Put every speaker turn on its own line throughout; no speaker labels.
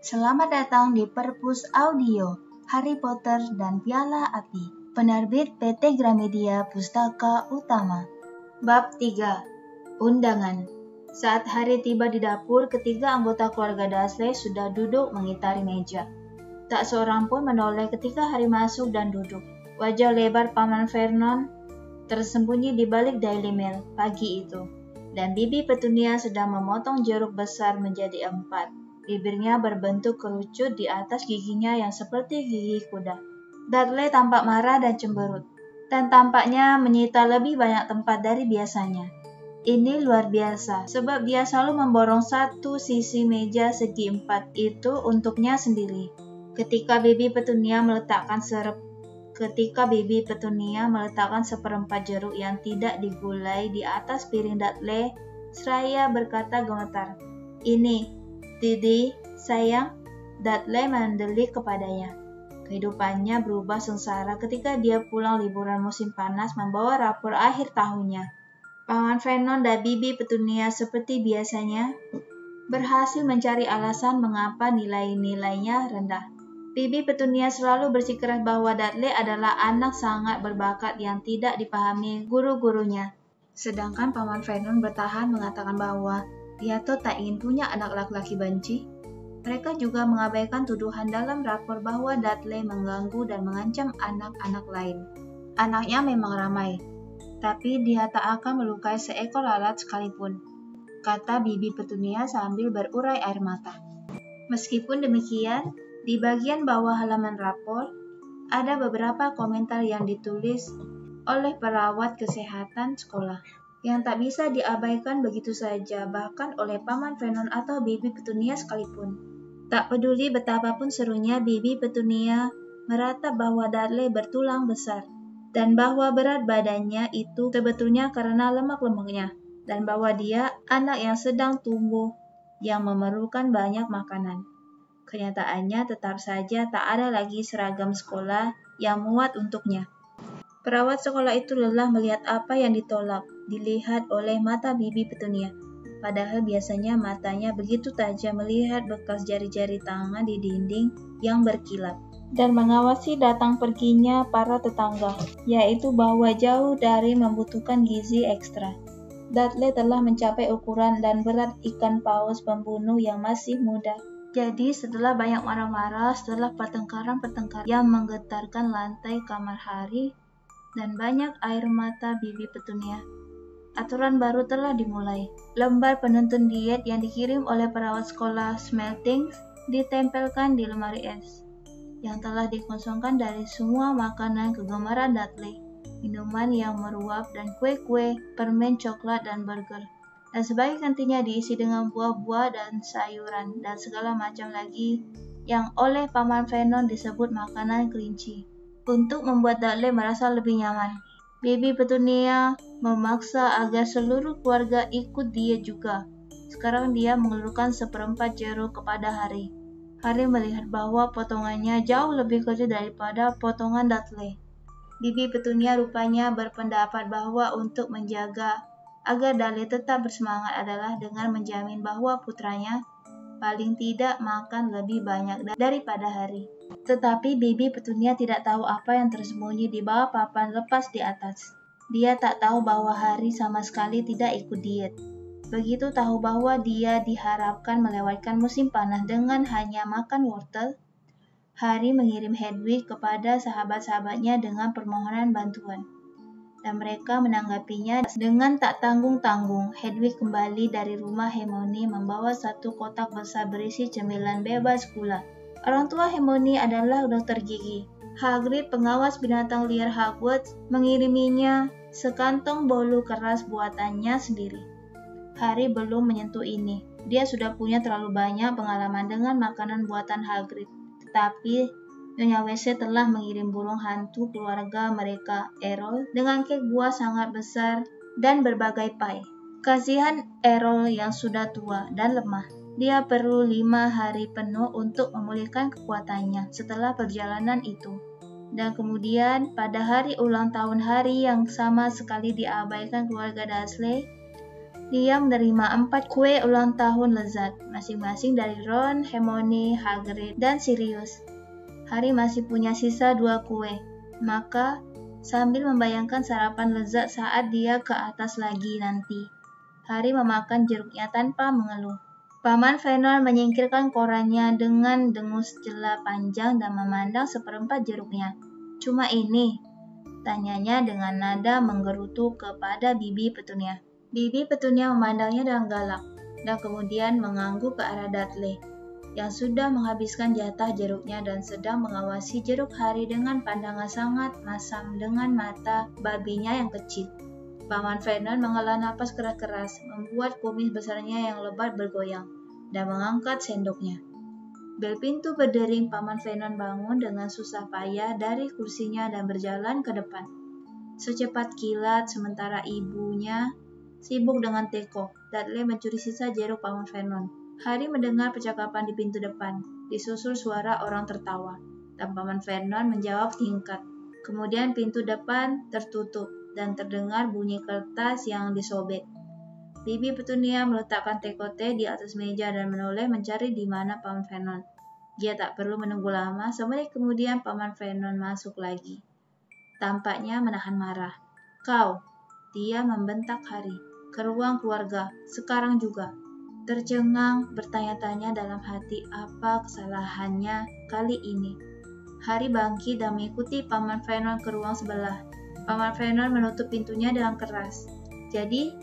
Selamat datang di Perpus Audio, Harry Potter dan Piala Api. Penerbit PT Gramedia Pustaka Utama. Bab 3. Undangan. Saat Harry tiba di dapur, ketiga anggota keluarga Dursley sudah duduk mengitari meja. Tak seorang pun menoleh ketika Harry masuk dan duduk. Wajah lebar Paman Vernon tersembunyi di balik Daily Mail pagi itu, dan bibi Petunia sedang memotong jeruk besar menjadi 4. Bibirnya berbentuk kerucut di atas giginya yang seperti gigi kuda. Dudley tampak marah dan cemberut, dan tampaknya menyita lebih banyak tempat dari biasanya. Ini luar biasa, sebab dia selalu memborong satu sisi meja segi 4 itu untuknya sendiri. Ketika bibi Petunia meletakkan seperempat jeruk yang tidak digulai di atas piring Dudley, seraya berkata gemetar, "Ini, Didi, sayang." Dudley mendelik kepadanya. Kehidupannya berubah sengsara ketika dia pulang liburan musim panas membawa rapor akhir tahunnya. Paman Vernon dan bibi Petunia seperti biasanya berhasil mencari alasan mengapa nilai-nilainya rendah. Bibi Petunia selalu bersikeras bahwa Dudley adalah anak sangat berbakat yang tidak dipahami guru-gurunya. Sedangkan Paman Vernon bertahan mengatakan bahwa dia tuh tak ingin punya anak laki-laki benci. Mereka juga mengabaikan tuduhan dalam rapor bahwa Dudley mengganggu dan mengancam anak-anak lain. Anaknya memang ramai, tapi dia tak akan melukai seekor lalat sekalipun, kata bibi Petunia sambil berurai air mata. Meskipun demikian, di bagian bawah halaman rapor, ada beberapa komentar yang ditulis oleh perawat kesehatan sekolah, yang tak bisa diabaikan begitu saja, bahkan oleh Paman Vernon atau bibi Petunia sekalipun. Tak peduli betapapun serunya bibi Petunia meratap bahwa Dudley bertulang besar, dan bahwa berat badannya itu sebetulnya karena lemak-lemaknya, dan bahwa dia anak yang sedang tumbuh yang memerlukan banyak makanan. Kenyataannya tetap saja tak ada lagi seragam sekolah yang muat untuknya. Perawat sekolah itu lelah melihat apa yang ditolak dilihat oleh mata bibi Petunia. Padahal biasanya matanya begitu tajam melihat bekas jari-jari tangan di dinding yang berkilat dan mengawasi datang perginya para tetangga, yaitu bahwa jauh dari membutuhkan gizi ekstra. Dudley telah mencapai ukuran dan berat ikan paus pembunuh yang masih muda. Jadi setelah banyak marah-marah, setelah pertengkaran-pertengkaran yang menggetarkan lantai kamar Harry, dan banyak air mata bibi Petunia, aturan baru telah dimulai. Lembar penuntun diet yang dikirim oleh perawat sekolah Smeltings ditempelkan di lemari es, yang telah dikosongkan dari semua makanan kegemaran Dudley, minuman yang meruap dan kue-kue, permen coklat dan burger. Dan sebagai gantinya diisi dengan buah-buah dan sayuran dan segala macam lagi yang oleh Paman Vernon disebut makanan kelinci. Untuk membuat Dudley merasa lebih nyaman, bibi Petunia memaksa agar seluruh keluarga ikut dia juga. Sekarang dia mengelurkan seperempat jeruk kepada Harry. Harry melihat bahwa potongannya jauh lebih kecil daripada potongan Dudley. Bibi Petunia rupanya berpendapat bahwa untuk menjaga agar Dudley tetap bersemangat adalah dengan menjamin bahwa putranya paling tidak makan lebih banyak daripada Harry. Tetapi bibi Petunia tidak tahu apa yang tersembunyi di bawah papan lepas di atas. Dia tak tahu bahwa Harry sama sekali tidak ikut diet. Begitu tahu bahwa dia diharapkan melewatkan musim panas dengan hanya makan wortel, Harry mengirim Hedwig kepada sahabat-sahabatnya dengan permohonan bantuan. Dan mereka menanggapinya dengan tak tanggung-tanggung. Hedwig kembali dari rumah Hermione membawa satu kotak besar berisi cemilan bebas gula. Orang tua Hermione adalah dokter gigi. Hagrid, pengawas binatang liar Hogwarts, mengiriminya sekantong bolu keras buatannya sendiri. Harry belum menyentuh ini. Dia sudah punya terlalu banyak pengalaman dengan makanan buatan Hagrid. Tetapi Nyonya Weasley telah mengirim burung hantu keluarga mereka, Errol, dengan kek buah sangat besar dan berbagai pie. Kasihan Errol yang sudah tua dan lemah. Dia perlu 5 hari penuh untuk memulihkan kekuatannya setelah perjalanan itu. Dan kemudian pada hari ulang tahun Harry yang sama sekali diabaikan keluarga Dursley, Dia menerima 4 kue ulang tahun lezat, masing-masing dari Ron, Hermione, Hagrid, dan Sirius. Harry masih punya sisa 2 kue, maka sambil membayangkan sarapan lezat saat dia ke atas lagi nanti, Harry memakan jeruknya tanpa mengeluh. Paman Vernon menyingkirkan korannya dengan dengus jela panjang dan memandang seperempat jeruknya. "Cuma ini?" tanyanya dengan nada menggerutu kepada Bibi Petunia. Bibi Petunia memandangnya dengan galak, dan kemudian mengangguk ke arah Dudley, yang sudah menghabiskan jatah jeruknya dan sedang mengawasi jeruk Harry dengan pandangan sangat masam dengan mata babinya yang kecil. Paman Vernon menghela napas keras-keras, membuat kumis besarnya yang lebat bergoyang, dan mengangkat sendoknya. Bel pintu berdering. Paman Vernon bangun dengan susah payah dari kursinya dan berjalan ke depan. Secepat kilat, sementara ibunya sibuk dengan teko, Dudley mencuri sisa jeruk Paman Vernon. Harry mendengar percakapan di pintu depan, disusul suara orang tertawa, dan Paman Vernon menjawab singkat. Kemudian pintu depan tertutup, dan terdengar bunyi kertas yang disobek. Bibi Petunia meletakkan teko teh di atas meja dan menoleh mencari di mana Paman Vernon. Dia tak perlu menunggu lama, semenit kemudian Paman Vernon masuk lagi. Tampaknya menahan marah. "Kau," dia membentak Harry, "ke ruang keluarga, sekarang juga." Tercengang, bertanya-tanya dalam hati apa kesalahannya kali ini. Harry bangkit dan mengikuti Paman Vernon ke ruang sebelah. Paman Vernon menutup pintunya dengan keras. "Jadi,"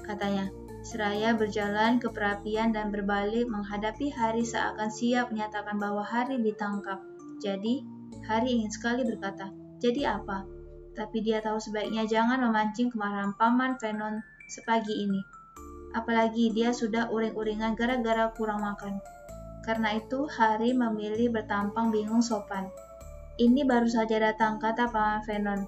katanya, seraya berjalan ke perapian dan berbalik menghadapi Harry seakan siap menyatakan bahwa Harry ditangkap. "Jadi," Harry ingin sekali berkata, "jadi apa?" Tapi dia tahu sebaiknya jangan memancing kemarahan Paman Vernon sepagi ini. Apalagi dia sudah uring-uringan gara-gara kurang makan. Karena itu, Harry memilih bertampang bingung sopan. "Ini baru saja datang," kata Paman Vernon.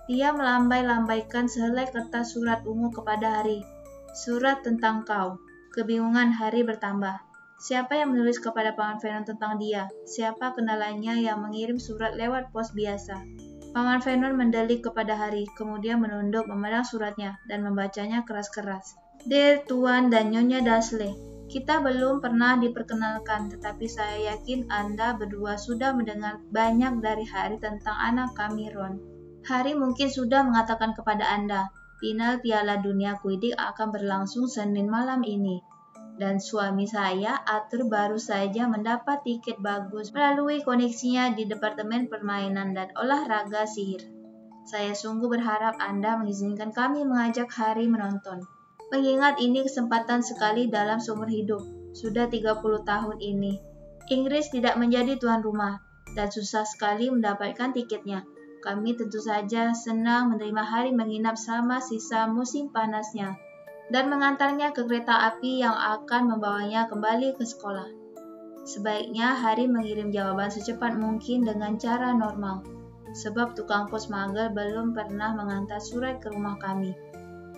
Dia melambai-lambaikan sehelai kertas surat ungu kepada Harry. "Surat tentang kau." Kebingungan Harry bertambah. Siapa yang menulis kepada Paman Vernon tentang dia? Siapa kenalannya yang mengirim surat lewat pos biasa? Paman Vernon mendelik kepada Harry, kemudian menunduk memandang suratnya dan membacanya keras-keras. "Dear Tuan dan Nyonya Dursley, kita belum pernah diperkenalkan, tetapi saya yakin Anda berdua sudah mendengar banyak dari Harry tentang anak kami Ron. Harry mungkin sudah mengatakan kepada Anda, final Piala Dunia Quidditch akan berlangsung Senin malam ini. Dan suami saya, Arthur, baru saja mendapat tiket bagus melalui koneksinya di Departemen Permainan dan Olahraga Sihir. Saya sungguh berharap Anda mengizinkan kami mengajak Harry menonton. Mengingat ini kesempatan sekali dalam seumur hidup, sudah 30 tahun ini. Inggris tidak menjadi tuan rumah, dan susah sekali mendapatkan tiketnya. Kami tentu saja senang menerima Harry menginap selama sisa musim panasnya, dan mengantarnya ke kereta api yang akan membawanya kembali ke sekolah. Sebaiknya Harry mengirim jawaban secepat mungkin dengan cara normal, sebab tukang pos mager belum pernah mengantar surat ke rumah kami,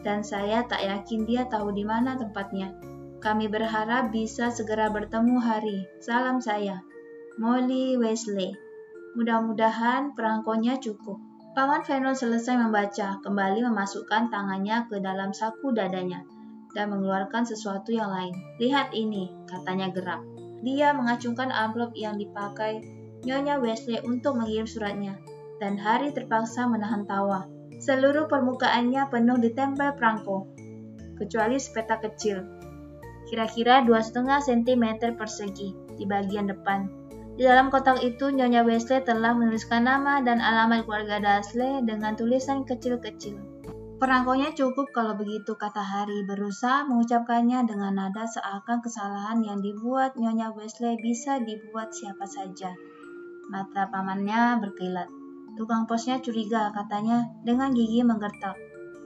dan saya tak yakin dia tahu di mana tempatnya. Kami berharap bisa segera bertemu Harry. Salam saya, Molly Weasley. Mudah-mudahan perangkonya cukup." Paman Vernon selesai membaca, kembali memasukkan tangannya ke dalam saku dadanya, dan mengeluarkan sesuatu yang lain. "Lihat ini," katanya geram. Dia mengacungkan amplop yang dipakai Nyonya Weasley untuk mengirim suratnya, dan Harry terpaksa menahan tawa. Seluruh permukaannya penuh ditempel perangko, kecuali sepetak kecil, kira-kira 2,5 cm persegi, di bagian depan. Di dalam kotak itu, Nyonya Weasley telah menuliskan nama dan alamat keluarga Dursley dengan tulisan kecil-kecil. "Perangkonya cukup kalau begitu," kata Harry, berusaha mengucapkannya dengan nada seakan kesalahan yang dibuat Nyonya Weasley bisa dibuat siapa saja. Mata pamannya berkilat. "Tukang posnya curiga," katanya dengan gigi menggertak.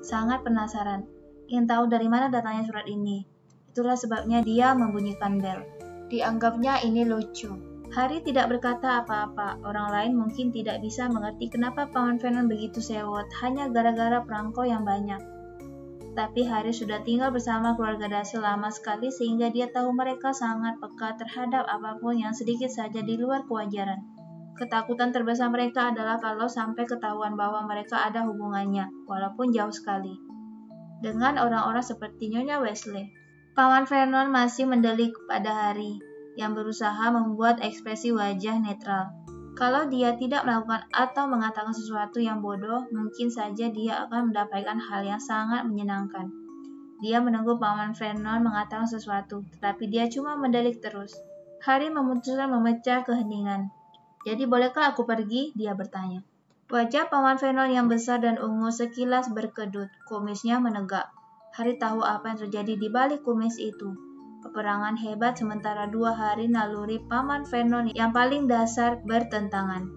"Sangat penasaran, ingin tahu dari mana datangnya surat ini. Itulah sebabnya dia membunyikan bel. Dianggapnya ini lucu." Harry tidak berkata apa-apa. Orang lain mungkin tidak bisa mengerti kenapa Paman Vernon begitu sewot hanya gara-gara perangko yang banyak. Tapi Harry sudah tinggal bersama keluarga Dursley lama sekali sehingga dia tahu mereka sangat peka terhadap apapun yang sedikit saja di luar kewajaran. Ketakutan terbesar mereka adalah kalau sampai ketahuan bahwa mereka ada hubungannya, walaupun jauh sekali. dengan orang-orang seperti Nyonya Wesley. Paman Vernon masih mendelik pada Harry yang berusaha membuat ekspresi wajah netral. Kalau dia tidak melakukan atau mengatakan sesuatu yang bodoh, mungkin saja dia akan mendapatkan hal yang sangat menyenangkan. Dia menunggu Paman Vernon mengatakan sesuatu, tetapi dia cuma mendelik terus. Harry memutuskan memecah keheningan. "Jadi bolehkah aku pergi?" dia bertanya. Wajah Paman Vernon yang besar dan ungu sekilas berkedut, kumisnya menegak. Harry tahu apa yang terjadi di balik kumis itu. Peperangan hebat sementara 2 hari naluri Paman Vernon yang paling dasar bertentangan.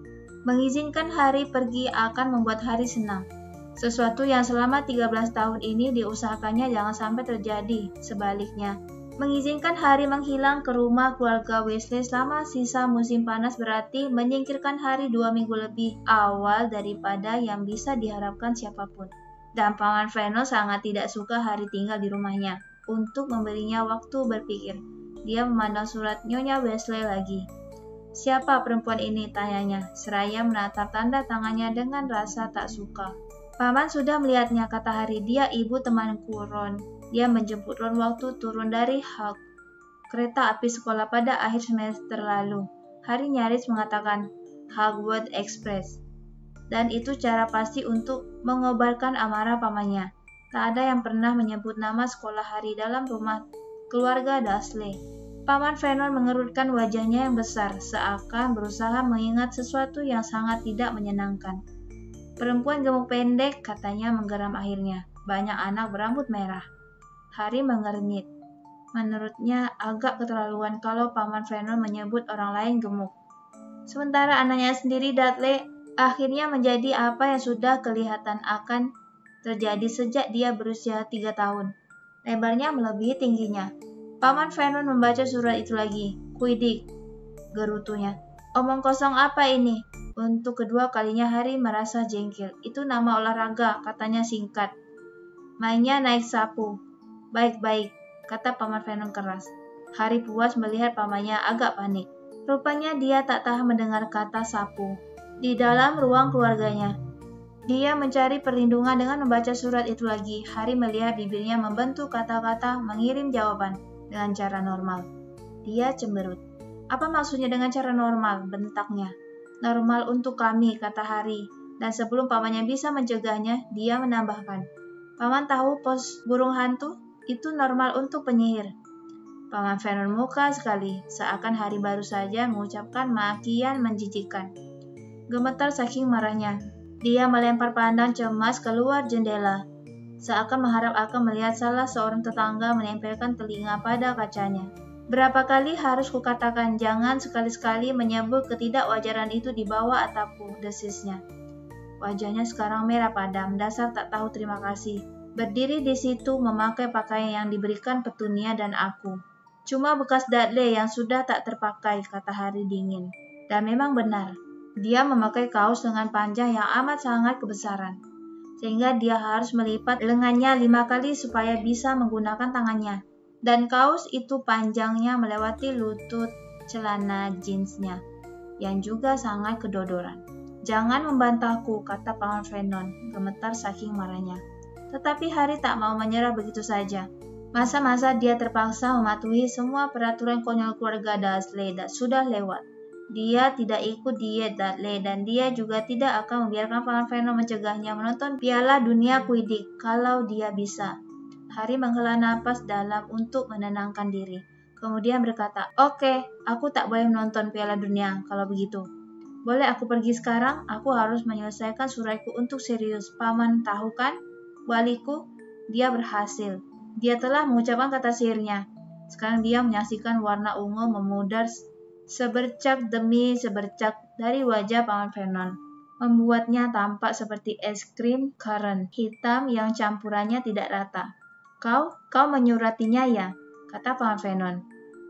Mengizinkan Harry pergi akan membuat Harry senang. Sesuatu yang selama 13 tahun ini diusahakannya jangan sampai terjadi. Sebaliknya, mengizinkan Harry menghilang ke rumah keluarga Weasley selama sisa musim panas berarti menyingkirkan Harry 2 minggu lebih awal daripada yang bisa diharapkan siapapun. Dan Paman Vernon sangat tidak suka Harry tinggal di rumahnya. Untuk memberinya waktu berpikir, dia memandang surat Nyonya Weasley lagi. "Siapa perempuan ini?" tanyanya, seraya menatap tanda tangannya dengan rasa tak suka. "Paman sudah melihatnya," kata Harry. "Dia ibu temanku, Ron. Dia menjemput Ron waktu turun dari kereta api sekolah pada akhir semester lalu." Harry nyaris mengatakan Hogwarts Express. Dan itu cara pasti untuk mengobarkan amarah pamannya. Tak ada yang pernah menyebut nama sekolah Harry dalam rumah keluarga Dursley. Paman Vernon mengerutkan wajahnya yang besar, seakan berusaha mengingat sesuatu yang sangat tidak menyenangkan. "Perempuan gemuk pendek," katanya menggeram akhirnya. "Banyak anak berambut merah." Harry mengernyit. Menurutnya agak keterlaluan kalau Paman Vernon menyebut orang lain gemuk. Sementara anaknya sendiri, Dudley, akhirnya menjadi apa yang sudah kelihatan akan terjadi sejak dia berusia 3 tahun. Lebarnya melebihi tingginya. Paman Vernon membaca surat itu lagi. "Quidditch," gerutunya. "Omong kosong apa ini?" Untuk kedua kalinya Harry merasa jengkel. "Itu nama olahraga," katanya singkat. "Mainnya naik sapu." "Baik-baik," kata Paman Vernon keras. Harry puas melihat pamannya agak panik. Rupanya dia tak tahan mendengar kata sapu. Di dalam ruang keluarganya, dia mencari perlindungan dengan membaca surat itu lagi. Harry melihat bibirnya membentuk kata-kata mengirim jawaban dengan cara normal. Dia cemberut. "Apa maksudnya dengan cara normal?" bentaknya. "Normal untuk kami," kata Harry. Dan sebelum pamannya bisa mencegahnya, dia menambahkan, "Paman tahu pos burung hantu? Itu normal untuk penyihir." Paman Vernon muka sekali, seakan Harry baru saja mengucapkan makian menjijikkan. Gemetar saking marahnya, dia melempar pandang cemas keluar jendela, seakan mengharap akan melihat salah seorang tetangga menempelkan telinga pada kacanya. "Berapa kali harus kukatakan jangan sekali-sekali menyebut ketidakwajaran itu di bawah atapku," desisnya. Wajahnya sekarang merah padam, dasar tak tahu terima kasih. Berdiri di situ memakai pakaian yang diberikan Petunia dan aku. "Cuma bekas Dudley yang sudah tak terpakai," kata Harry dingin. Dan memang benar. Dia memakai kaos lengan panjang yang amat sangat kebesaran, sehingga dia harus melipat lengannya 5 kali supaya bisa menggunakan tangannya. Dan kaos itu panjangnya melewati lutut celana jeansnya, yang juga sangat kedodoran. "Jangan membantahku," kata Paman Vernon, gemetar saking marahnya. Tetapi Harry tak mau menyerah begitu saja. Masa-masa dia terpaksa mematuhi semua peraturan konyol keluarga Dursley sudah lewat. Dia tidak ikut diet Dudley dan dia juga tidak akan membiarkan Paman Vernon mencegahnya menonton Piala Dunia Quidditch kalau dia bisa. Harry menghela napas dalam untuk menenangkan diri. Kemudian berkata, "Oke, aku tak boleh menonton Piala Dunia kalau begitu. Boleh aku pergi sekarang? Aku harus menyelesaikan suratku untuk serius. Paman tahu kan? Waliku, dia berhasil. Dia telah mengucapkan kata sihirnya." Sekarang dia menyaksikan warna ungu memudar sebercak demi sebercak dari wajah Paman Vernon, membuatnya tampak seperti es krim currant hitam yang campurannya tidak rata. Kau menyuratinya ya?" kata Paman Vernon.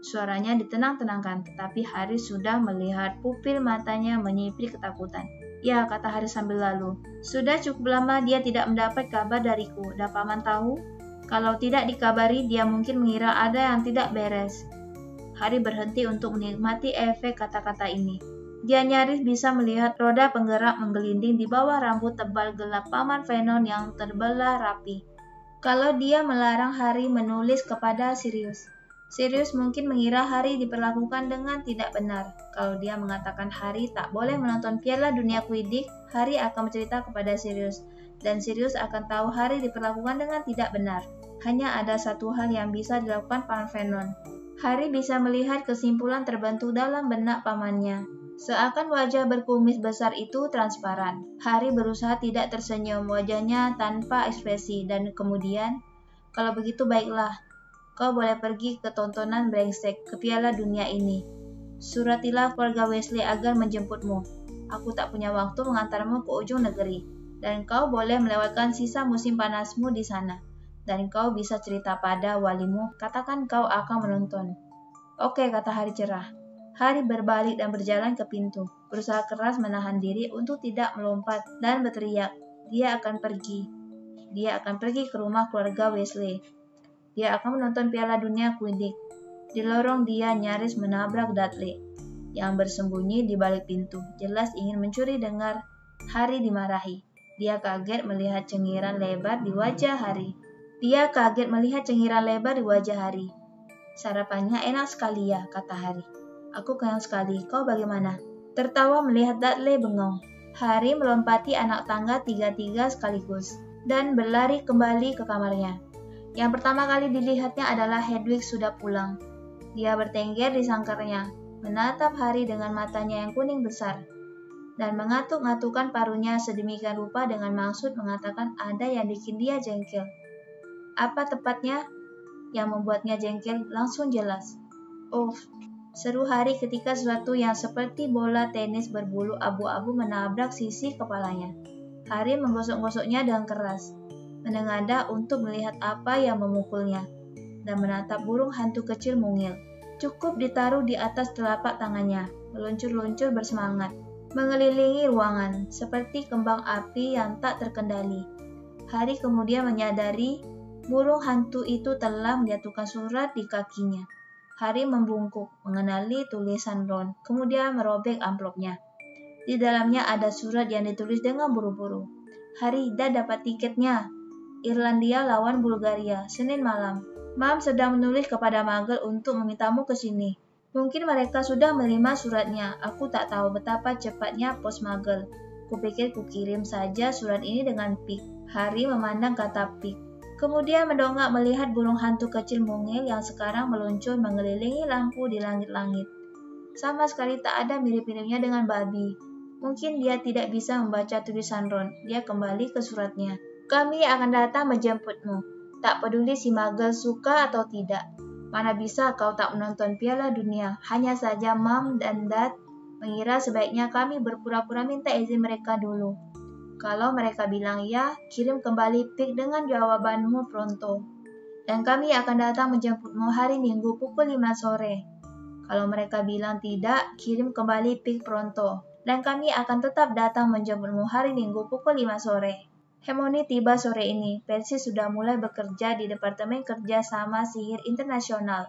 Suaranya ditenang-tenangkan, tetapi Harry sudah melihat pupil matanya menyipit ketakutan. "Ya," kata Harry sambil lalu. "Sudah cukup lama dia tidak mendapat kabar dariku, dan Paman tahu, kalau tidak dikabari dia mungkin mengira ada yang tidak beres." Harry berhenti untuk menikmati efek kata-kata ini. Dia nyaris bisa melihat roda penggerak menggelinding di bawah rambut tebal gelap Paman Vernon yang terbelah rapi. Kalau dia melarang Harry menulis kepada Sirius, Sirius mungkin mengira Harry diperlakukan dengan tidak benar. Kalau dia mengatakan Harry tak boleh menonton Piala Dunia Quidditch, Harry akan bercerita kepada Sirius, dan Sirius akan tahu Harry diperlakukan dengan tidak benar. Hanya ada satu hal yang bisa dilakukan Paman Vernon. Harry bisa melihat kesimpulan terbentuk dalam benak pamannya. Seakan wajah berkumis besar itu transparan. Harry berusaha tidak tersenyum, wajahnya tanpa ekspresi, dan kemudian, kalau begitu baiklah, kau boleh pergi ke tontonan brengsek ke Piala Dunia ini. Suratilah keluarga Weasley agar menjemputmu. Aku tak punya waktu mengantarmu ke ujung negeri, dan kau boleh melewatkan sisa musim panasmu di sana. Dan kau bisa cerita pada walimu, katakan kau akan menonton. Oke, kata Harry cerah. Harry berbalik dan berjalan ke pintu, berusaha keras menahan diri untuk tidak melompat dan berteriak. Dia akan pergi. Dia akan pergi ke rumah keluarga Weasley. Dia akan menonton Piala Dunia Quidditch. Di lorong dia nyaris menabrak Dudley, yang bersembunyi di balik pintu, jelas ingin mencuri dengar Harry dimarahi. Dia kaget melihat cengiran lebar di wajah Harry. Sarapannya enak sekali ya, kata Harry. Aku kenyang sekali, kau bagaimana? Tertawa melihat Dudley bengong. Harry melompati anak tangga 3 sekaligus, dan berlari kembali ke kamarnya. Yang pertama kali dilihatnya adalah Hedwig sudah pulang. Dia bertengger di sangkarnya, menatap Harry dengan matanya yang kuning besar, dan mengatuk-ngatukkan paruhnya sedemikian rupa dengan maksud mengatakan ada yang bikin dia jengkel. Apa tepatnya yang membuatnya jengkel langsung jelas. Oh, seru Harry ketika sesuatu yang seperti bola tenis berbulu abu-abu menabrak sisi kepalanya. Harry menggosok-gosoknya dengan keras, menengadah untuk melihat apa yang memukulnya, dan menatap burung hantu kecil mungil. Cukup ditaruh di atas telapak tangannya, meluncur-luncur bersemangat, mengelilingi ruangan, seperti kembang api yang tak terkendali. Harry kemudian menyadari burung hantu itu telah menjatuhkan surat di kakinya. Harry membungkuk, mengenali tulisan Ron, kemudian merobek amplopnya. Di dalamnya ada surat yang ditulis dengan buru-buru. Harry, dah dapat tiketnya. Irlandia lawan Bulgaria, Senin malam. Mam sedang menulis kepada Muggle untuk memintamu ke sini. Mungkin mereka sudah menerima suratnya. Aku tak tahu betapa cepatnya pos Muggle. Kupikir kukirim saja surat ini dengan pik. Harry memandang kata pik. Kemudian mendongak melihat burung hantu kecil mungil yang sekarang meluncur mengelilingi lampu di langit-langit. Sama sekali tak ada mirip-miripnya dengan babi. Mungkin dia tidak bisa membaca tulisan Ron. Dia kembali ke suratnya. Kami akan datang menjemputmu. Tak peduli si Muggle suka atau tidak. Mana bisa kau tak menonton Piala Dunia. Hanya saja Mom dan Dad mengira sebaiknya kami berpura-pura minta izin mereka dulu. Kalau mereka bilang ya, kirim kembali pik dengan jawabanmu pronto. Dan kami akan datang menjemputmu hari Minggu pukul 5 sore. Kalau mereka bilang tidak, kirim kembali pik pronto. Dan kami akan tetap datang menjemputmu hari Minggu pukul 5 sore. Hermione tiba sore ini. Percy sudah mulai bekerja di Departemen Kerjasama Sihir Internasional.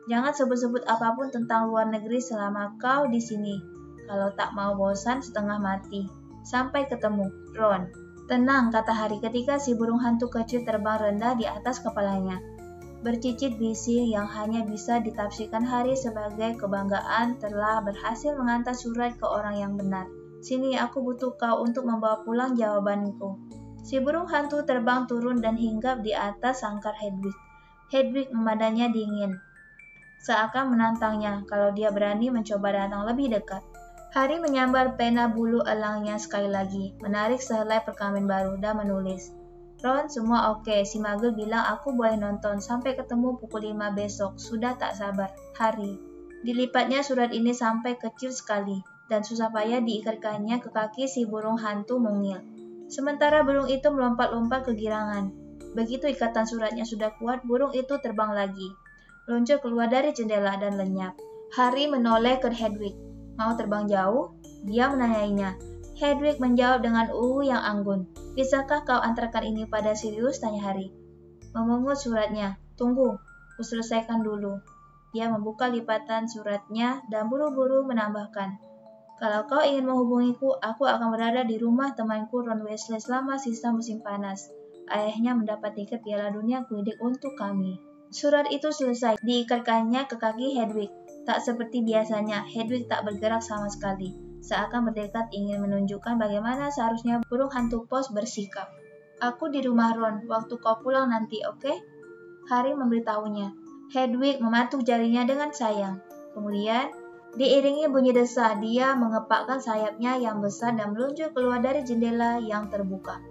Jangan sebut-sebut apapun tentang luar negeri selama kau di sini. Kalau tak mau bosan setengah mati. Sampai ketemu, Ron. Tenang, kata Harry ketika si burung hantu kecil terbang rendah di atas kepalanya. Bercicit bisi yang hanya bisa ditafsirkan Harry sebagai kebanggaan telah berhasil mengantar surat ke orang yang benar. Sini, aku butuh kau untuk membawa pulang jawabanku. Si burung hantu terbang turun dan hinggap di atas sangkar Hedwig. Hedwig memandangnya dingin, seakan menantangnya kalau dia berani mencoba datang lebih dekat. Harry menyambar pena bulu elangnya sekali lagi, menarik sehelai perkamen baru, dan menulis. Ron, semua oke. Si Muggle bilang aku boleh nonton sampai ketemu pukul 5 besok. Sudah tak sabar. Harry. Dilipatnya surat ini sampai kecil sekali, dan susah payah diikatkannya ke kaki si burung hantu mungil. Sementara burung itu melompat-lompat kegirangan. Begitu ikatan suratnya sudah kuat, burung itu terbang lagi. Luncur keluar dari jendela dan lenyap. Harry menoleh ke Hedwig. Mau terbang jauh? Dia menanyainya. Hedwig menjawab dengan yang anggun. Bisakah kau antarkan ini pada Sirius? Tanya Harry. Memungut suratnya. Tunggu, kuselesaikan dulu. Dia membuka lipatan suratnya dan buru-buru menambahkan. Kalau kau ingin menghubungiku, aku akan berada di rumah temanku Ron Weasley selama sisa musim panas. ayahnya mendapat tiket Piala Dunia Quidditch untuk kami. Surat itu selesai, diikatkannya ke kaki Hedwig. Tak seperti biasanya, Hedwig tak bergerak sama sekali, seakan bertekad ingin menunjukkan bagaimana seharusnya burung hantu pos bersikap. Aku di rumah Ron, waktu kau pulang nanti, oke? Harry memberitahunya. Hedwig mematuk jarinya dengan sayang. Kemudian, diiringi bunyi desa, dia mengepakkan sayapnya yang besar dan meluncur keluar dari jendela yang terbuka.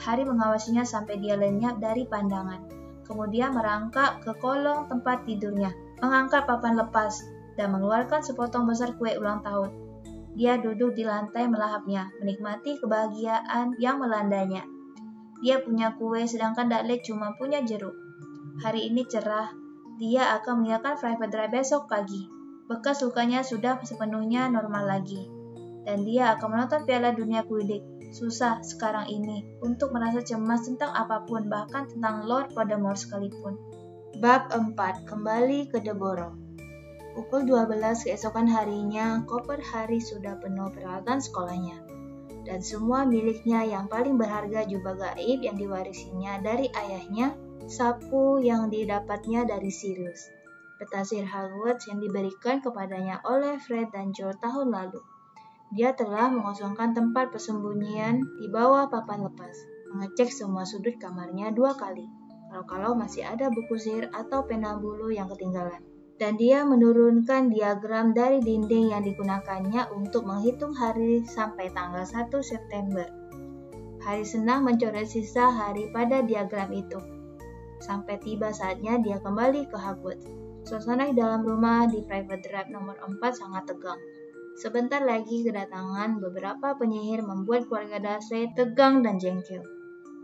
Harry mengawasinya sampai dia lenyap dari pandangan. Kemudian merangkak ke kolong tempat tidurnya, mengangkat papan lepas, dan mengeluarkan sepotong besar kue ulang tahun. Dia duduk di lantai melahapnya, menikmati kebahagiaan yang melandanya. Dia punya kue, sedangkan Dudley cuma punya jeruk. Hari ini cerah, dia akan mengingatkan private drive besok pagi. Bekas lukanya sudah sepenuhnya normal lagi. Dan dia akan menonton Piala Dunia Quidditch. Susah sekarang ini untuk merasa cemas tentang apapun, bahkan tentang Lord Voldemort sekalipun. Bab 4. Kembali ke Deborah. Pukul 12 keesokan harinya, koper Harry sudah penuh peralatan sekolahnya. Dan semua miliknya yang paling berharga, jubah gaib yang diwarisinya dari ayahnya, sapu yang didapatnya dari Sirius, petasir Hogwarts yang diberikan kepadanya oleh Fred dan George tahun lalu. Dia telah mengosongkan tempat persembunyian di bawah papan lepas, mengecek semua sudut kamarnya 2 kali, kalau masih ada buku sihir atau pena bulu yang ketinggalan. Dan dia menurunkan diagram dari dinding yang digunakannya untuk menghitung hari sampai tanggal 1 September. Harry senang mencoret sisa hari pada diagram itu. Sampai tiba saatnya dia kembali ke Hogwarts. Suasana di dalam rumah di Private Drive nomor 4 sangat tegang. Sebentar lagi kedatangan beberapa penyihir membuat keluarga Dursley tegang dan jengkel.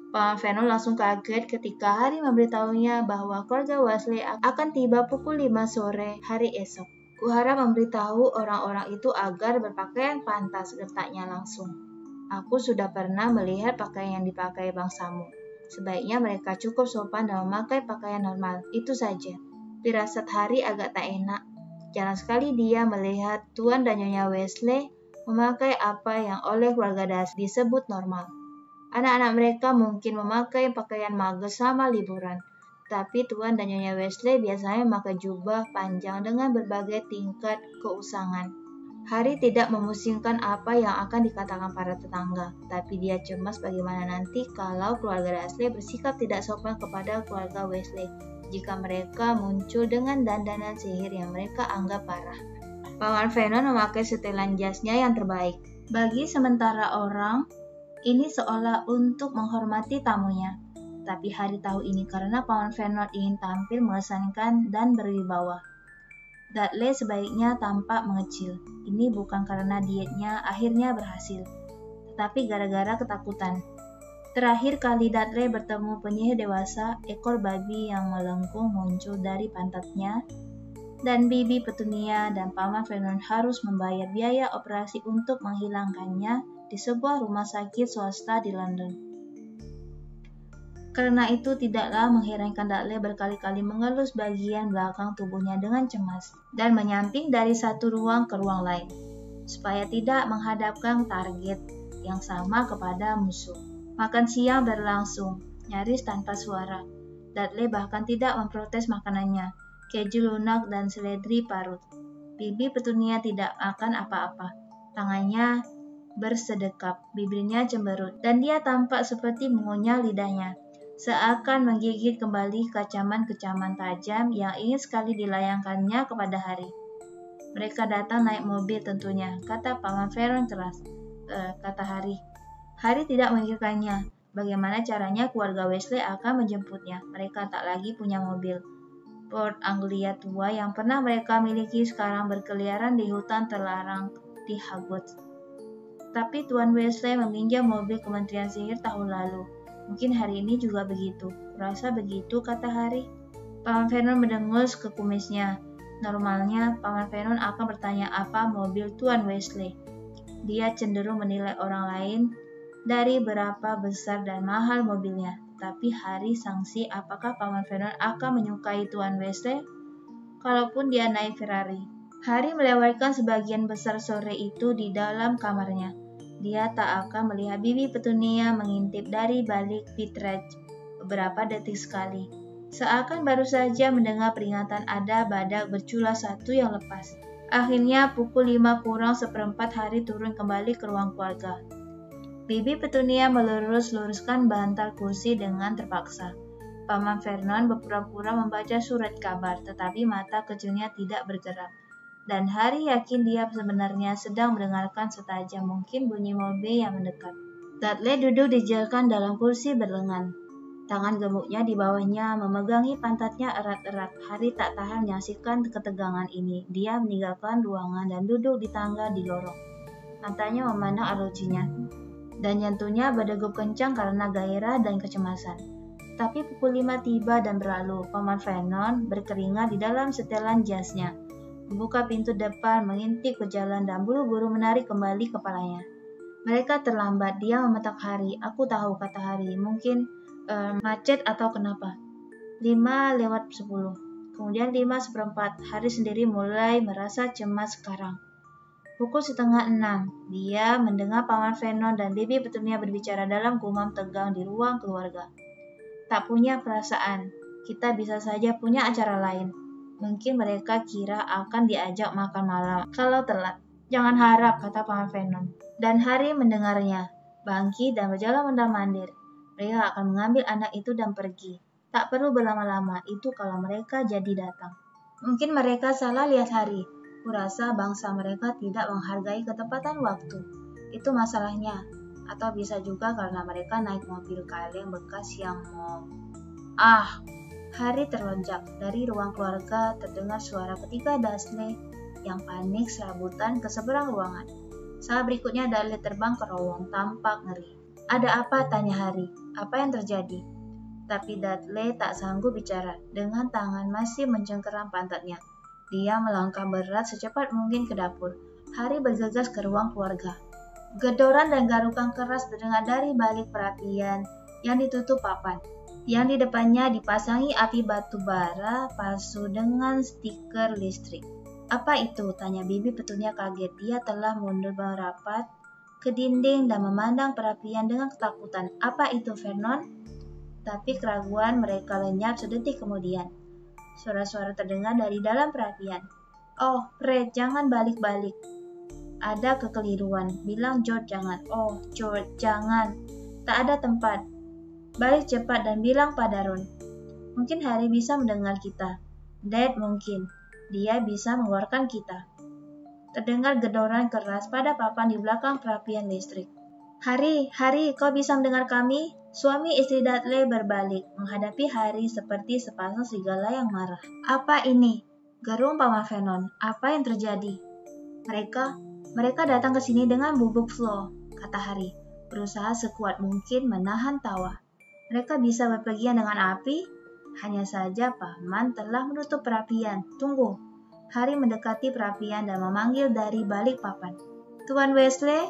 Paman Vernon langsung kaget ketika Harry memberitahunya bahwa keluarga Weasley akan tiba pukul 5 sore hari esok. Kuharap memberitahu orang-orang itu agar berpakaian pantas, gertaknya langsung. Aku sudah pernah melihat pakaian yang dipakai bangsamu. Sebaiknya mereka cukup sopan dan memakai pakaian normal, itu saja. Firasat Harry agak tak enak. Jarang sekali dia melihat Tuan dan Nyonya Weasley memakai apa yang oleh keluarga Dursley disebut normal. Anak-anak mereka mungkin memakai pakaian mager sama liburan, tapi Tuan dan Nyonya Weasley biasanya memakai jubah panjang dengan berbagai tingkat keusangan. Harry tidak memusingkan apa yang akan dikatakan para tetangga, tapi dia cemas bagaimana nanti kalau keluarga Dursley bersikap tidak sopan kepada keluarga Weasley jika mereka muncul dengan dandanan sihir yang mereka anggap parah. Paman Vernon memakai setelan jasnya yang terbaik. Bagi sementara orang, ini seolah untuk menghormati tamunya. Tapi Harry tahu ini karena Paman Vernon ingin tampil mengesankan dan berwibawa. Dudley sebaiknya tampak mengecil. Ini bukan karena dietnya akhirnya berhasil, tetapi gara-gara ketakutan. Terakhir kali Dudley bertemu penyihir dewasa, ekor babi yang melengkung muncul dari pantatnya, dan Bibi Petunia dan Paman Vernon harus membayar biaya operasi untuk menghilangkannya di sebuah rumah sakit swasta di London. Karena itu tidaklah mengherankan Dudley berkali-kali mengelus bagian belakang tubuhnya dengan cemas dan menyamping dari satu ruang ke ruang lain, supaya tidak menghadapkan target yang sama kepada musuh. Makan siang berlangsung, nyaris tanpa suara. Dudley bahkan tidak memprotes makanannya, keju lunak dan seledri parut. Bibi Petunia tidak makan apa-apa. Tangannya bersedekap, bibirnya cemberut, dan dia tampak seperti mengunyah lidahnya, seakan menggigit kembali kecaman-kecaman tajam yang ingin sekali dilayangkannya kepada Harry. Mereka datang naik mobil tentunya, kata Paman Vernon keras. Kata Harry. Harry tidak memikirkannya. Bagaimana caranya keluarga Weasley akan menjemputnya? Mereka tak lagi punya mobil. Port Anglia tua yang pernah mereka miliki sekarang berkeliaran di hutan terlarang di Hogwarts. Tapi Tuan Weasley meminjam mobil Kementerian Sihir tahun lalu. Mungkin hari ini juga begitu. Kurasa begitu, kata Harry. Paman Vernon mendengus ke kumisnya. Normalnya, Paman Vernon akan bertanya apa mobil Tuan Weasley. Dia cenderung menilai orang lain dari berapa besar dan mahal mobilnya. Tapi Harry sangsi apakah Paman Vernon akan menyukai Tuan Weasley kalaupun dia naik Ferrari. Harry melewatkan sebagian besar sore itu di dalam kamarnya. Dia tak akan melihat Bibi Petunia mengintip dari balik vitrage beberapa detik sekali. Seakan baru saja mendengar peringatan ada badak bercula satu yang lepas. Akhirnya pukul 5 kurang seperempat Hari turun kembali ke ruang keluarga. Bibi Petunia melurus-luruskan bantal kursi dengan terpaksa. Paman Vernon berpura-pura membaca surat kabar, tetapi mata kecilnya tidak bergerak. Dan Hari yakin dia sebenarnya sedang mendengarkan setajam mungkin bunyi mobil yang mendekat. Dudley duduk dijejakkan dalam kursi berlengan. Tangan gemuknya di bawahnya memegangi pantatnya erat-erat. Hari tak tahan menyaksikan ketegangan ini. Dia meninggalkan ruangan dan duduk di tangga di lorong. Matanya memandang arlojinya, dan jantungnya berdegup kencang karena gairah dan kecemasan. Tapi pukul 5 tiba dan berlalu. Paman Vernon berkeringat di dalam setelan jasnya. Membuka pintu depan, mengintip ke jalan dan buru-buru menarik kembali kepalanya. Mereka terlambat. Dia memetak Hari. Aku tahu, kata Hari. Mungkin macet atau kenapa. 5:10. Kemudian 5:15. Hari sendiri mulai merasa cemas sekarang. Pukul 5:30. Dia mendengar Paman Vernon dan Bibi Petunia berbicara dalam gumam tegang di ruang keluarga. Tak punya perasaan. Kita bisa saja punya acara lain. Mungkin mereka kira akan diajak makan malam kalau telat. Jangan harap, kata Paman Vernon. Dan Hari mendengarnya. Bangkit dan berjalan mondar-mandir. Mereka akan mengambil anak itu dan pergi. Tak perlu berlama-lama, itu kalau mereka jadi datang. Mungkin mereka salah lihat Hari. Kurasa bangsa mereka tidak menghargai ketepatan waktu. Itu masalahnya. Atau bisa juga karena mereka naik mobil kaleng bekas yang mau. Hari terlonjak. Dari ruang keluarga terdengar suara ketiga Dudley yang panik serabutan ke seberang ruangan. Saat berikutnya Dudley terbang ke terowong, tampak ngeri. Ada apa? Tanya Hari. Apa yang terjadi? Tapi Dudley tak sanggup bicara. Dengan tangan masih mencengkeram pantatnya, dia melangkah berat secepat mungkin ke dapur. Hari bergegas ke ruang keluarga. Gedoran dan garukan keras terdengar dari balik perapian yang ditutup papan. Yang di depannya dipasangi api batu bara palsu dengan stiker listrik. Apa itu? Tanya Bibi Petunia kaget. Dia telah mundur merapat ke dinding dan memandang perapian dengan ketakutan. Apa itu, Vernon? Tapi keraguan mereka lenyap sedetik kemudian. Suara-suara terdengar dari dalam perapian. Oh, Fred, jangan balik-balik. Ada kekeliruan. Bilang George jangan. Oh, George, jangan. Tak ada tempat. Balik cepat dan bilang pada Ron. Mungkin Hari bisa mendengar kita. Dad mungkin. Dia bisa mengeluarkan kita. Terdengar gedoran keras pada papan di belakang perapian listrik. Hari, kau bisa mendengar kami? Suami istri Dudley berbalik, menghadapi Hari seperti sepasang serigala yang marah. Apa ini? Gerung Paman Vernon. Apa yang terjadi? Mereka datang ke sini dengan bubuk Flo, kata Hari, berusaha sekuat mungkin menahan tawa. Mereka bisa berpergian dengan api? Hanya saja Paman telah menutup perapian. Tunggu. Hari mendekati perapian dan memanggil dari balik papan. Tuan Wesley,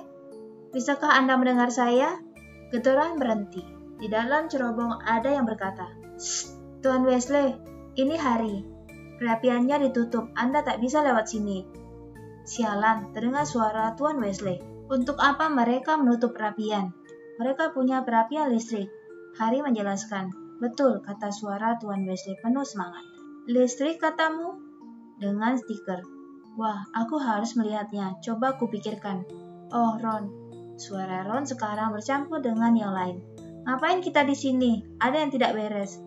bisakah Anda mendengar saya? Getaran berhenti. Di dalam cerobong ada yang berkata, Tuan Wesley, ini Hari. Perapiannya ditutup, Anda tak bisa lewat sini. Sialan, terdengar suara Tuan Wesley. Untuk apa mereka menutup perapian? Mereka punya perapian listrik. Hari menjelaskan. Betul, kata suara Tuan Wesley penuh semangat. Listrik katamu? Dengan stiker. Wah, aku harus melihatnya. Coba kupikirkan. Oh, Ron. Suara Ron sekarang bercampur dengan yang lain. Ngapain kita di sini? Ada yang tidak beres.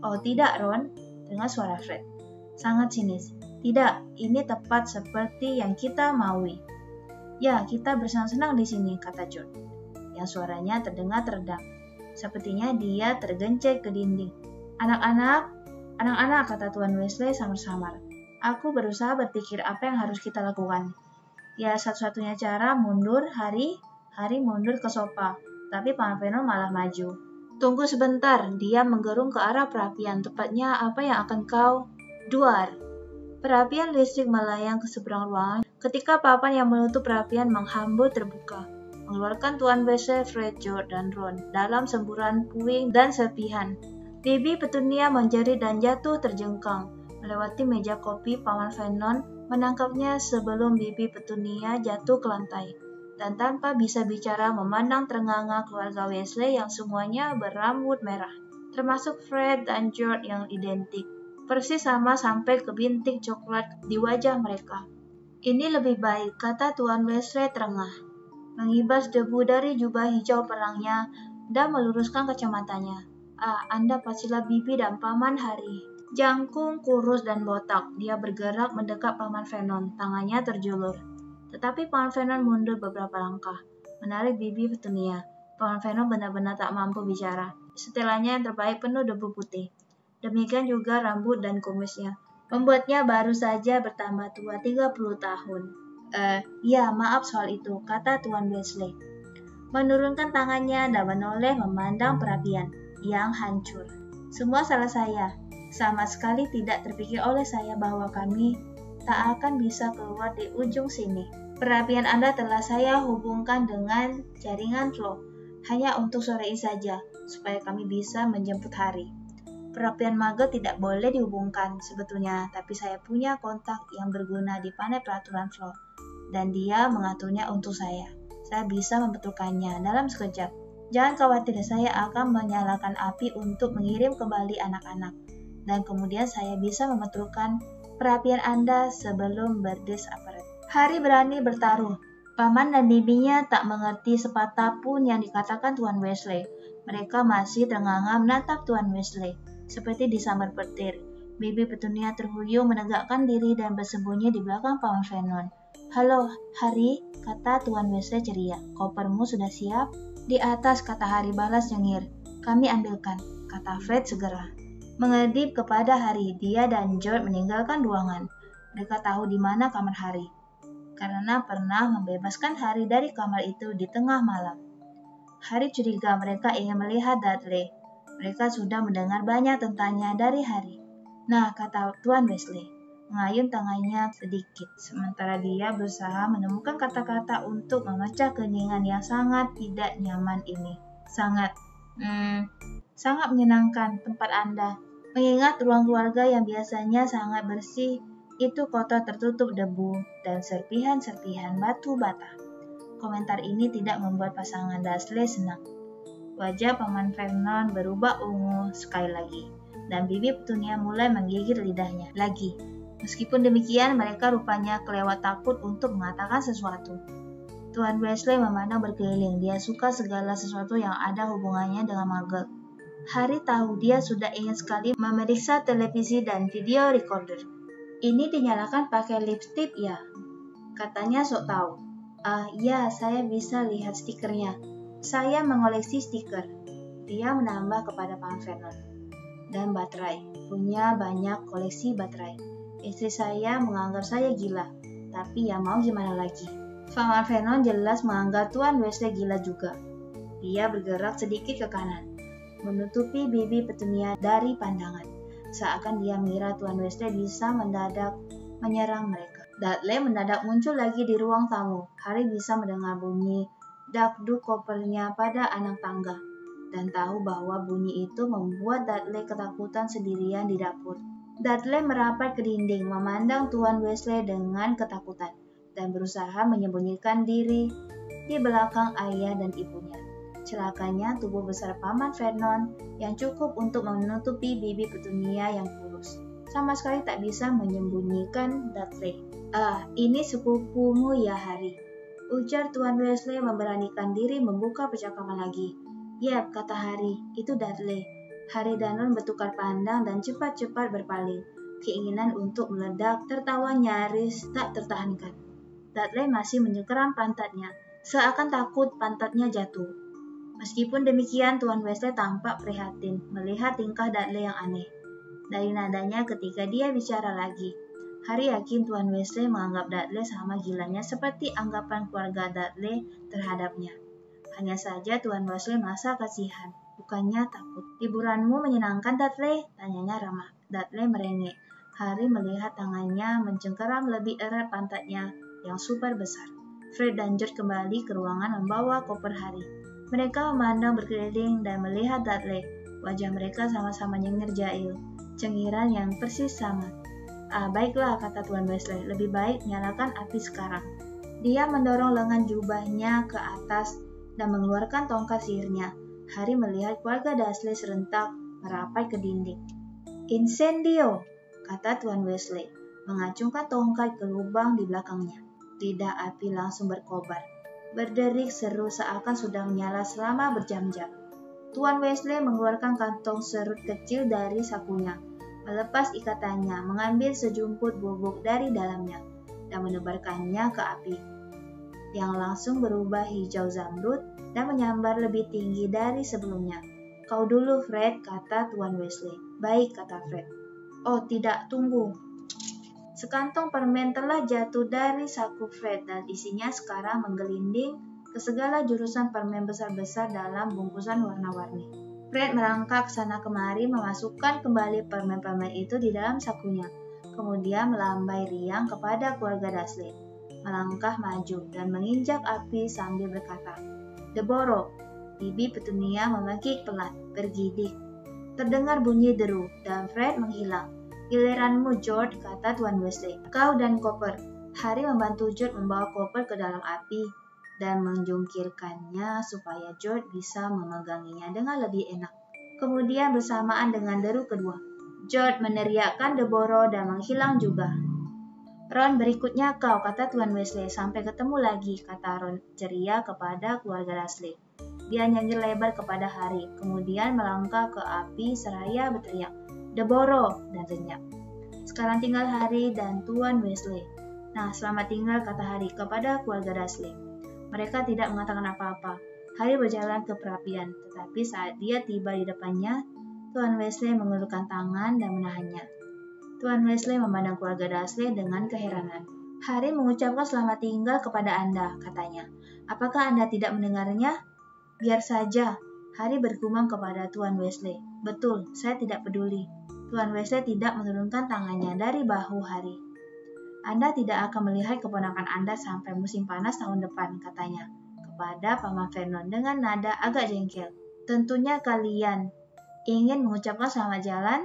Oh, tidak, Ron. Dengan suara Fred. Sangat sinis. Tidak, ini tepat seperti yang kita maui. Ya, kita bersenang-senang di sini, kata George. Yang suaranya terdengar teredam. Sepertinya dia tergencet ke dinding. Anak-anak, kata Tuan Wesley samar-samar. Aku berusaha berpikir apa yang harus kita lakukan. Ya, satu-satunya cara mundur. Hari mundur ke sofa. Tapi Paman Vernon malah maju. Tunggu sebentar, dia menggerung ke arah perapian. Tepatnya apa yang akan kau? Duar. Perapian listrik melayang ke seberang ruangan ketika papan yang menutup perapian menghambur terbuka. Mengeluarkan Tuan Wesley, Fred, George, dan Ron dalam semburan puing dan serpihan. Bibi Petunia menjerit dan jatuh terjengkang. Melewati meja kopi, Paman Vernon menangkapnya sebelum Bibi Petunia jatuh ke lantai. dan tanpa bisa bicara memandang terengah-engah keluarga Weasley yang semuanya berambut merah, termasuk Fred dan George yang identik, persis sama sampai ke bintik coklat di wajah mereka. "Ini lebih baik," kata Tuan Weasley terengah, mengibas debu dari jubah hijau perangnya dan meluruskan kacamatanya. Anda pastilah Bibi dan Paman Harry." Jangkung, kurus, dan botak, dia bergerak mendekat Paman Vernon, tangannya terjulur. Tetapi Paman Vernon mundur beberapa langkah, menarik Bibi Petunia. Paman Vernon benar-benar tak mampu bicara. Setelannya yang terbaik penuh debu putih. Demikian juga rambut dan kumisnya, membuatnya baru saja bertambah tua 30 tahun. Ya, maaf soal itu," kata Tuan Weasley, menurunkan tangannya dan menoleh memandang perapian yang hancur. "Semua salah saya. Sama sekali tidak terpikir oleh saya bahwa kami tak akan bisa keluar di ujung sini. Perapian Anda telah saya hubungkan dengan jaringan Flo, hanya untuk sore ini saja, supaya kami bisa menjemput Harry. Perapian Muggle tidak boleh dihubungkan sebetulnya, tapi saya punya kontak yang berguna di panel peraturan Flo, dan dia mengaturnya untuk saya. Saya bisa membetulkannya dalam sekejap. Jangan khawatir, saya akan menyalakan api untuk mengirim kembali anak-anak, dan kemudian saya bisa membetulkan perapian Anda sebelum Birdies Aparat." Harry berani bertaruh. Paman dan bibinya tak mengerti sepatah pun yang dikatakan Tuan Weasley. Mereka masih ternganga menatap Tuan Weasley, seperti disambar petir. Bibi Petunia terhuyung menegakkan diri dan bersembunyi di belakang Paman Vernon. "Halo, Harry," kata Tuan Weasley ceria. "Kopermu sudah siap?" "Di atas," kata Harry balas nyengir. "Kami ambilkan," kata Fred segera. Mengedip kepada Harry, dia dan George meninggalkan ruangan. Mereka tahu di mana kamar Harry, karena pernah membebaskan Harry dari kamar itu di tengah malam. Harry curiga mereka ingin melihat Dudley. Mereka sudah mendengar banyak tentangnya dari Harry. "Nah," kata Tuan Weasley, mengayun tangannya sedikit, sementara dia berusaha menemukan kata-kata untuk memecah keheningan yang sangat tidak nyaman ini. Sangat menyenangkan tempat Anda. Mengingat ruang keluarga yang biasanya sangat bersih, itu kotor tertutup debu dan serpihan-serpihan batu bata." Komentar ini tidak membuat pasangan Dursley senang. Wajah Paman Vernon berubah ungu sekali lagi, dan Bibi Petunia mulai menggigit lidahnya lagi. Meskipun demikian, mereka rupanya kelewat takut untuk mengatakan sesuatu. Tuan Weasley memandang berkeliling. Dia suka segala sesuatu yang ada hubungannya dengan Muggle. Harry tahu dia sudah ingin sekali memeriksa televisi dan video recorder. "Ini dinyalakan pakai lipstick ya?" katanya sok tahu. Ya, saya bisa lihat stikernya. Saya mengoleksi stiker." Dia menambah kepada Paman Vernon. "Dan baterai. Punya banyak koleksi baterai. Istri saya menganggap saya gila, tapi ya mau gimana lagi." Paman Vernon jelas menganggap Tuan Weasley gila juga. Dia bergerak sedikit ke kanan, menutupi Bibi Petunia dari pandangan, seakan dia mengira Tuan Weasley bisa mendadak menyerang mereka. Dudley mendadak muncul lagi di ruang tamu. Harry bisa mendengar bunyi dakduk kopernya pada anak tangga, dan tahu bahwa bunyi itu membuat Dudley ketakutan sendirian di dapur. Dudley merapat ke dinding, memandang Tuan Weasley dengan ketakutan, dan berusaha menyembunyikan diri di belakang ayah dan ibunya. Celakanya, tubuh besar Paman Vernon yang cukup untuk menutupi Bibi Petunia yang kurus sama sekali tak bisa menyembunyikan Dudley. Ini sepupumu ya, Harry," ujar Tuan Weasley memberanikan diri membuka percakapan lagi. "Yap," kata Harry, "itu Dudley." Harry dan Ron bertukar pandang dan cepat-cepat berpaling. Keinginan untuk meledak tertawa nyaris tak tertahankan. Dudley masih menyengkeram pantatnya, seakan takut pantatnya jatuh. Meskipun demikian, Tuan Weasley tampak prihatin melihat tingkah Dudley yang aneh. Dari nadanya ketika dia bicara lagi, Harry yakin Tuan Weasley menganggap Dudley sama gilanya seperti anggapan keluarga Dudley terhadapnya. Hanya saja Tuan Weasley merasa kasihan, bukannya takut. "Liburanmu menyenangkan, Dudley?" tanyanya ramah. Dudley merengek. Harry melihat tangannya mencengkeram lebih erat pantatnya yang super besar. Fred dan George kembali ke ruangan membawa koper Harry. Mereka memandang berkeliling dan melihat Dudley. Wajah mereka sama-sama nyengir jahil, cengiran yang persis sama. "Baiklah," kata Tuan Weasley, "lebih baik nyalakan api sekarang." Dia mendorong lengan jubahnya ke atas dan mengeluarkan tongkat sihirnya. Harry melihat keluarga Dursley serentak merapat ke dinding. "Incendio!" kata Tuan Weasley, mengacungkan tongkat ke lubang di belakangnya. Lidah api langsung berkobar. Berderik seru seakan sudah menyala selama berjam-jam. Tuan Weasley mengeluarkan kantong serut kecil dari sakunya, melepas ikatannya, mengambil sejumput bubuk dari dalamnya, dan menebarkannya ke api, yang langsung berubah hijau zamrud dan menyambar lebih tinggi dari sebelumnya. "Kau dulu, Fred," kata Tuan Weasley. "Baik," kata Fred. "Oh tidak, tunggu." Sekantong permen telah jatuh dari saku Fred dan isinya sekarang menggelinding ke segala jurusan permen besar-besar dalam bungkusan warna-warni. Fred merangkak sana kemari memasukkan kembali permen-permen itu di dalam sakunya. Kemudian melambai riang kepada keluarga Dursley, melangkah maju dan menginjak api sambil berkata, "Deborah." Bibi Petunia memekik pelan, bergidik. Terdengar bunyi deru dan Fred menghilang. "Giliranmu, George," kata Tuan Weasley. "Kau dan koper." Harry membantu George membawa koper ke dalam api dan menjungkirkannya supaya George bisa memeganginya dengan lebih enak. Kemudian bersamaan dengan deru kedua, George meneriakkan Deborah dan menghilang juga. "Ron, berikutnya kau," kata Tuan Weasley. "Sampai ketemu lagi," kata Ron ceria kepada keluarga Dursley. Dia nyengir lebar kepada Harry, kemudian melangkah ke api seraya berteriak, "Deborah!" dan lenyap. Sekarang tinggal Harry dan Tuan Weasley. "Nah, selamat tinggal," kata Harry kepada keluarga Dursley. Mereka tidak mengatakan apa-apa. Harry berjalan ke perapian, tetapi saat dia tiba di depannya, Tuan Weasley mengulurkan tangan dan menahannya. Tuan Weasley memandang keluarga Dursley dengan keheranan. "Harry mengucapkan selamat tinggal kepada Anda," katanya. "Apakah Anda tidak mendengarnya?" "Biar saja," Harry bergumam kepada Tuan Weasley. "Betul, saya tidak peduli." Tuan Weasley tidak menurunkan tangannya dari bahu Harry. "Anda tidak akan melihat keponakan Anda sampai musim panas tahun depan," katanya kepada Paman Vernon dengan nada agak jengkel. "Tentunya kalian ingin mengucapkan selamat jalan?"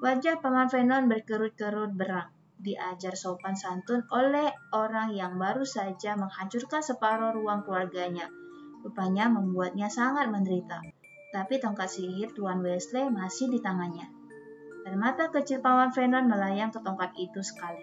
Wajah Paman Vernon berkerut-kerut berang. Diajar sopan santun oleh orang yang baru saja menghancurkan separuh ruang keluarganya, rupanya membuatnya sangat menderita. Tapi tongkat sihir Tuan Weasley masih di tangannya. Dan mata kecil Paman Vernon melayang ke tongkat itu sekali,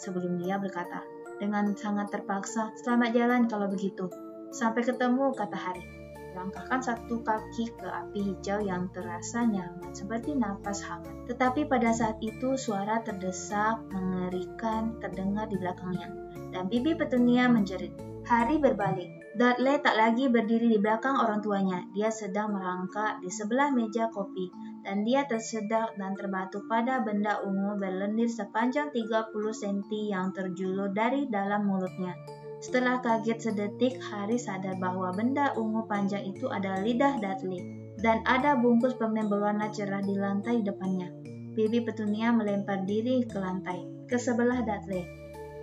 sebelum dia berkata, dengan sangat terpaksa, "Selamat jalan kalau begitu." "Sampai ketemu," kata Harry. Langkahkan satu kaki ke api hijau yang terasa nyaman seperti napas hangat. Tetapi pada saat itu suara terdesak mengerikan terdengar di belakangnya, dan Bibi Petunia menjerit. Harry berbalik. Dudley tak lagi berdiri di belakang orang tuanya. Dia sedang merangkak di sebelah meja kopi, dan dia tersedak dan terbatu pada benda ungu berlendir sepanjang 30 cm yang terjulur dari dalam mulutnya. Setelah kaget sedetik, Harry sadar bahwa benda ungu panjang itu adalah lidah Dudley, dan ada bungkus permen berwarna cerah di lantai depannya. Bibi Petunia melempar diri ke lantai, ke sebelah Dudley,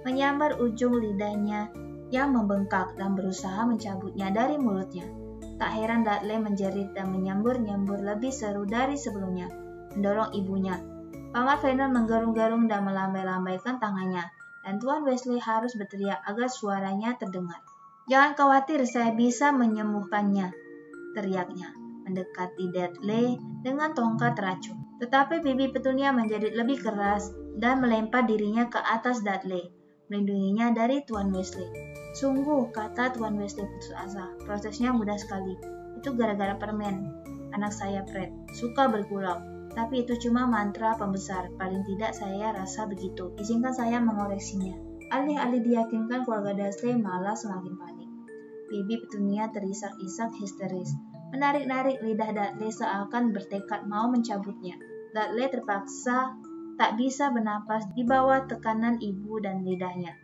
menyambar ujung lidahnya yang membengkak dan berusaha mencabutnya dari mulutnya. Tak heran Dudley menjerit dan menyambur-nyambur lebih seru dari sebelumnya, mendorong ibunya. Paman Vernon menggerung-gerung dan melambai-lambaikan tangannya, dan Tuan Weasley harus berteriak agar suaranya terdengar. "Jangan khawatir, saya bisa menyembuhkannya," teriaknya, mendekati Dudley dengan tongkat teracun. Tetapi Bibi Petunia menjerit lebih keras dan melempar dirinya ke atas Dudley, melindunginya dari Tuan Weasley. "Sungguh," kata Tuan Weasley putus asa, "prosesnya mudah sekali. Itu gara-gara permen. Anak saya Fred suka bergurau. Tapi itu cuma mantra pembesar. Paling tidak saya rasa begitu. Izinkan saya mengoreksinya." Alih-alih diyakinkan, keluarga Dursley malah semakin panik. Bibi Petunia terisak-isak histeris, menarik-narik lidah Dudley seakan bertekad mau mencabutnya. Dudley terpaksa tak bisa bernapas di bawah tekanan ibu dan lidahnya.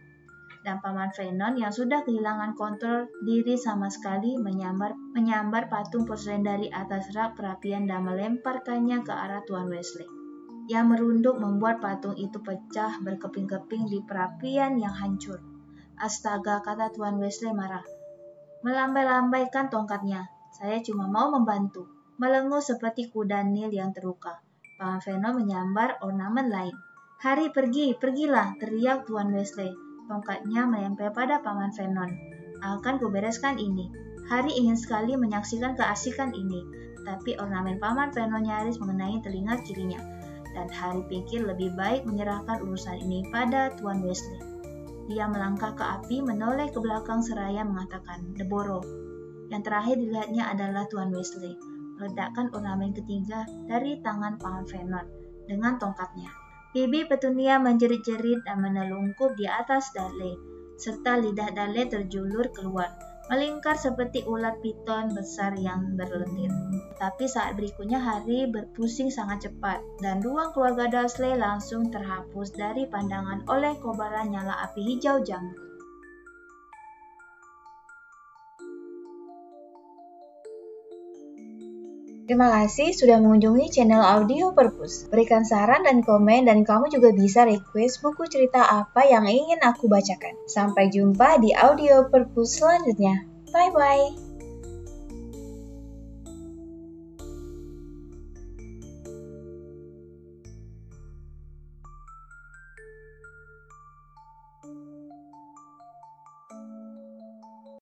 Dan Paman Vernon yang sudah kehilangan kontrol diri sama sekali menyambar patung porselen dari atas rak perapian dan melemparkannya ke arah Tuan Weasley. Yang merunduk membuat patung itu pecah berkeping-keping di perapian yang hancur. "Astaga," kata Tuan Weasley marah, melambai-lambaikan tongkatnya. "Saya cuma mau membantu." Melenguh seperti kuda Nil yang terluka, Paman Vernon menyambar ornamen lain. "Harry, pergilah," teriak Tuan Weasley. Tongkatnya menempel pada Paman Vernon. Akan kubereskan ini. Harry ingin sekali menyaksikan keasikan ini, tapi ornamen Paman Vernon nyaris mengenai telinga kirinya, dan Harry pikir lebih baik menyerahkan urusan ini pada Tuan Weasley. Dia melangkah ke api, menoleh ke belakang seraya mengatakan, "The Burrow." Yang terakhir dilihatnya adalah Tuan Weasley meledakkan ornamen ketiga dari tangan Paman Vernon dengan tongkatnya. Pipi Petunia menjerit-jerit dan menelungkup di atas Dudley, serta lidah Dudley terjulur keluar, melingkar seperti ulat piton besar yang berlendir. Tapi saat berikutnya Harry berpusing sangat cepat, dan ruang keluarga Dursley langsung terhapus dari pandangan oleh kobaran nyala api hijau jamur. Terima kasih sudah mengunjungi channel Audio Perpus. Berikan saran dan komen, dan kamu juga bisa request buku cerita apa yang ingin aku bacakan. Sampai jumpa di Audio Perpus selanjutnya. Bye-bye.